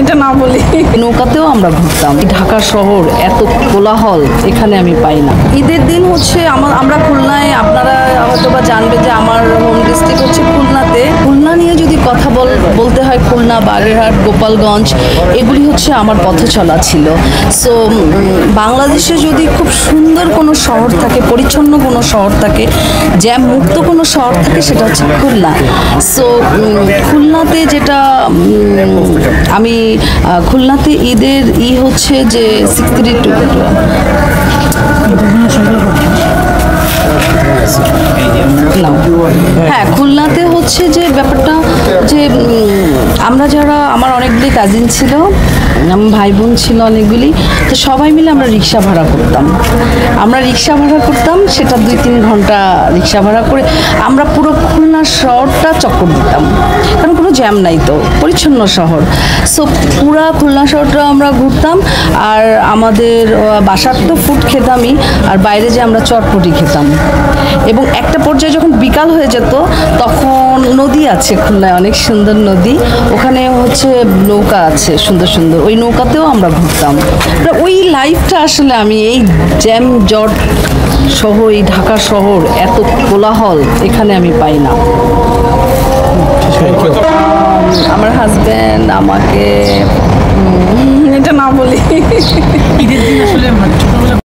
এটা না বলি। নৌকাতেও আমরা ঘুরতাম। ঢাকা শহর এত কোলাহল এখানে আমি পাই না। ঈদের দিন হচ্ছে আমরা খুলনায়, আপনারা হয়তো বা জানবে যে আমার হোম ডিস্ট্রিক্ট হচ্ছে খুলনাতে। খুলনা নিয়ে যদি কথা বলতে হয়, খুলনা, বাগেরহাট, গোপালগঞ্জ এগুলি হচ্ছে আমার পথে চলা ছিল। সো বাংলাদেশে যদি খুব সুন্দর কোনো শহর থাকে, পরিচ্ছন্ন কোনো শহর থাকে, জ্যাম মুক্ত কোনো শহর থাকে, সেটা হচ্ছে খুলনা। সো খুলনাতে যেটা আমি খুলনাতে ঈদের হচ্ছে যে 62 হ্যাঁ, খুলনাতে হচ্ছে যে ব্যাপারটা যে আমরা যারা, আমার অনেকগুলি কাজিন ছিল, ভাই বোন ছিল অনেকগুলি, তো সবাই মিলে আমরা রিক্সা ভাড়া করতাম। সেটা 2-3 ঘন্টা রিক্সা ভাড়া করে আমরা পুরো খুলনা শহরটা চক্কর দিতাম, কারণ কোনো জ্যাম নাই, তো পরিচ্ছন্ন শহর। সো পুরা খুলনা শহরটা আমরা ঘুরতাম। আর আমাদের বাসার তো ফুড খেতামই, আর বাইরে যে আমরা চটপটি খেতাম। এবং একটা পর্যায়ে যখন বিকাল হয়ে যেত, তখন নদী আছে খুলনায়, অনেক সুন্দর নদী, ওখানে হচ্ছে নৌকা আছে সুন্দর সুন্দর, ওই নৌকাতেও আমরা ঘুরতাম। ওই লাইফটা আসলে আমি এই জ্যাম জট সহ, এই ঢাকা শহর এত কোলাহল এখানে আমি পাই না। আমার হাজব্যান্ড আমাকে এটা না বলি। ঈদের দিন আসলে